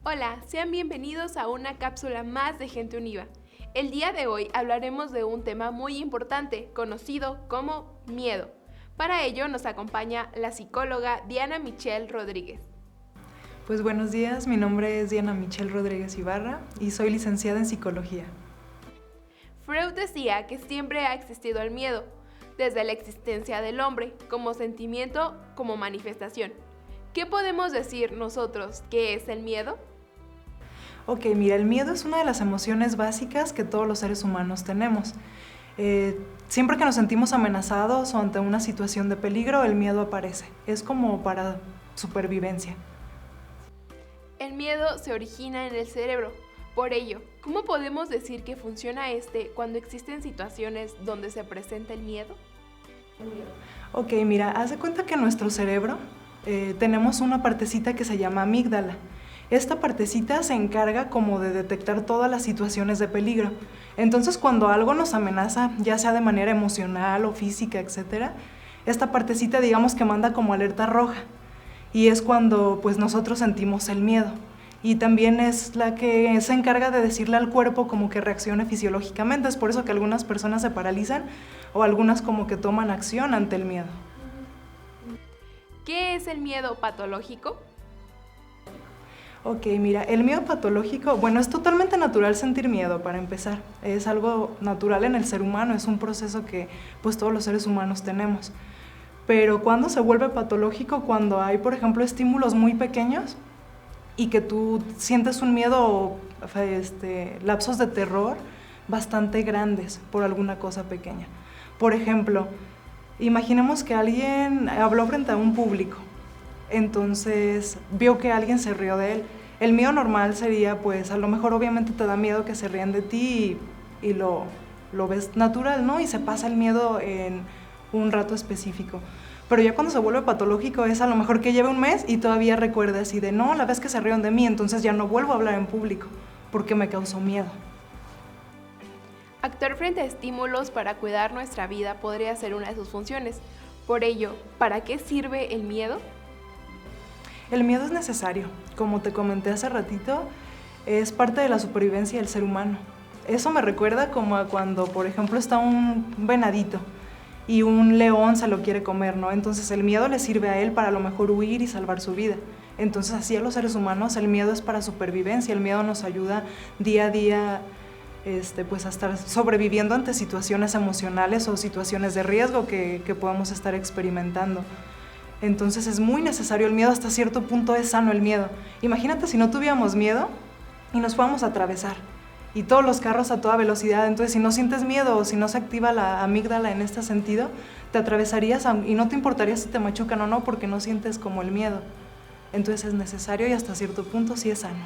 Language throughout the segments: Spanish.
Hola, sean bienvenidos a una cápsula más de Gente Univa. El día de hoy hablaremos de un tema muy importante, conocido como miedo. Para ello nos acompaña la psicóloga Diana Michelle Rodríguez. Pues buenos días, mi nombre es Diana Michelle Rodríguez Ibarra y soy licenciada en psicología. Freud decía que siempre ha existido el miedo, desde la existencia del hombre, como sentimiento, como manifestación. ¿Qué podemos decir nosotros que es el miedo? Ok, mira, el miedo es una de las emociones básicas que todos los seres humanos tenemos. Siempre que nos sentimos amenazados o ante una situación de peligro, el miedo aparece. Es como para supervivencia. El miedo se origina en el cerebro. Por ello, ¿cómo podemos decir que funciona cuando existen situaciones donde se presenta el miedo? Ok, mira, haz de cuenta que en nuestro cerebro tenemos una partecita que se llama amígdala. Esta partecita se encarga como de detectar todas las situaciones de peligro. Entonces, cuando algo nos amenaza, ya sea de manera emocional o física, etc., esta partecita digamos que manda como alerta roja. Y es cuando pues nosotros sentimos el miedo. Y también es la que se encarga de decirle al cuerpo como que reaccione fisiológicamente. Es por eso que algunas personas se paralizan o algunas como que toman acción ante el miedo. ¿Qué es el miedo patológico? Ok, mira, el miedo patológico, bueno, es totalmente natural sentir miedo para empezar. Es algo natural en el ser humano, es un proceso que pues todos los seres humanos tenemos. Pero cuando se vuelve patológico, cuando hay, por ejemplo, estímulos muy pequeños y que tú sientes un miedo, lapsos de terror bastante grandes por alguna cosa pequeña. Por ejemplo, imaginemos que alguien habló frente a un público. Entonces vio que alguien se rió de él. El miedo normal sería, pues a lo mejor obviamente te da miedo que se rían de ti y lo ves natural, ¿no? Y se pasa el miedo en un rato específico. Pero ya cuando se vuelve patológico es a lo mejor que lleve un mes y todavía recuerda así de, no, la vez que se rieron de mí, entonces ya no vuelvo a hablar en público porque me causó miedo. Actuar frente a estímulos para cuidar nuestra vida podría ser una de sus funciones. Por ello, ¿para qué sirve el miedo? El miedo es necesario. Como te comenté hace ratito, es parte de la supervivencia del ser humano. Eso me recuerda como a cuando, por ejemplo, está un venadito y un león se lo quiere comer, ¿no? Entonces el miedo le sirve a él para a lo mejor huir y salvar su vida. Entonces así a los seres humanos el miedo es para supervivencia, el miedo nos ayuda día a día pues a estar sobreviviendo ante situaciones emocionales o situaciones de riesgo que podemos estar experimentando. Entonces es muy necesario el miedo, hasta cierto punto es sano el miedo. Imagínate si no tuviéramos miedo y nos fuéramos a atravesar y todos los carros a toda velocidad, entonces si no sientes miedo o si no se activa la amígdala en este sentido, te atravesarías y no te importaría si te machucan o no porque no sientes como el miedo. Entonces es necesario y hasta cierto punto sí es sano.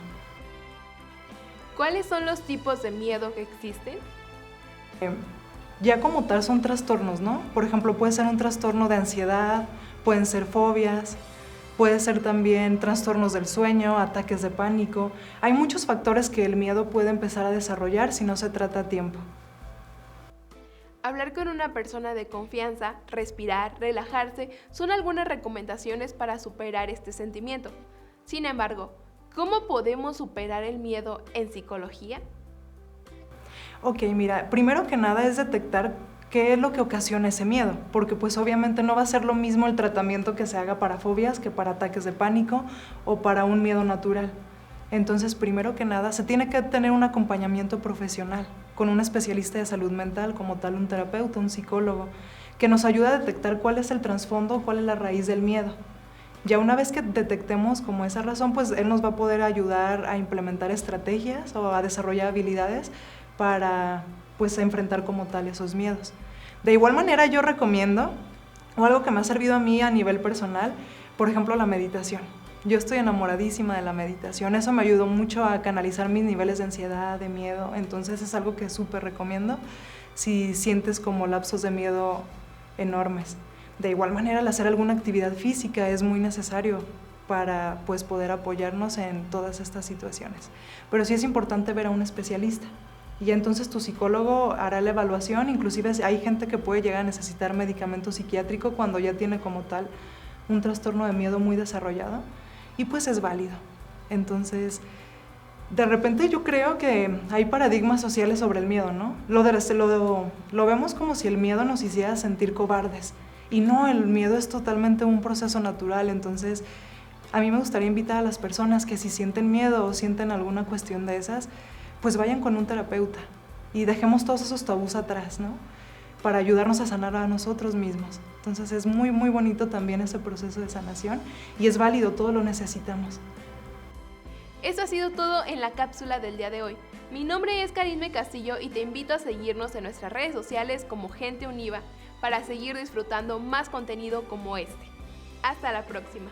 ¿Cuáles son los tipos de miedo que existen? Ya como tal son trastornos, ¿no? Por ejemplo, puede ser un trastorno de ansiedad, pueden ser fobias, puede ser también trastornos del sueño, ataques de pánico. Hay muchos factores que el miedo puede empezar a desarrollar si no se trata a tiempo. Hablar con una persona de confianza, respirar, relajarse, son algunas recomendaciones para superar este sentimiento. Sin embargo, ¿cómo podemos superar el miedo en psicología? Ok, mira, primero que nada es detectar qué es lo que ocasiona ese miedo, porque pues obviamente no va a ser lo mismo el tratamiento que se haga para fobias que para ataques de pánico o para un miedo natural. Entonces, primero que nada, se tiene que tener un acompañamiento profesional con un especialista de salud mental, como tal un terapeuta, un psicólogo, que nos ayude a detectar cuál es el trasfondo, cuál es la raíz del miedo. Ya una vez que detectemos como esa razón, pues él nos va a poder ayudar a implementar estrategias o a desarrollar habilidades para pues enfrentar como tal esos miedos. De igual manera yo recomiendo, o algo que me ha servido a mí a nivel personal, por ejemplo la meditación. Yo estoy enamoradísima de la meditación, eso me ayudó mucho a canalizar mis niveles de ansiedad, de miedo, entonces es algo que súper recomiendo si sientes como lapsos de miedo enormes. De igual manera el hacer alguna actividad física es muy necesario para pues poder apoyarnos en todas estas situaciones. Pero sí es importante ver a un especialista. Y entonces tu psicólogo hará la evaluación, inclusive hay gente que puede llegar a necesitar medicamento psiquiátrico cuando ya tiene como tal un trastorno de miedo muy desarrollado y pues es válido. Entonces, de repente yo creo que hay paradigmas sociales sobre el miedo, ¿no? Lo vemos como si el miedo nos hiciera sentir cobardes. Y no, el miedo es totalmente un proceso natural. Entonces, a mí me gustaría invitar a las personas que si sienten miedo o sienten alguna cuestión de esas, pues vayan con un terapeuta y dejemos todos esos tabús atrás, ¿no? Para ayudarnos a sanar a nosotros mismos. Entonces, es muy, muy bonito también ese proceso de sanación y es válido, todo lo necesitamos. Eso ha sido todo en la cápsula del día de hoy. Mi nombre es Karisme Castillo y te invito a seguirnos en nuestras redes sociales como Gente Univa para seguir disfrutando más contenido como este. Hasta la próxima.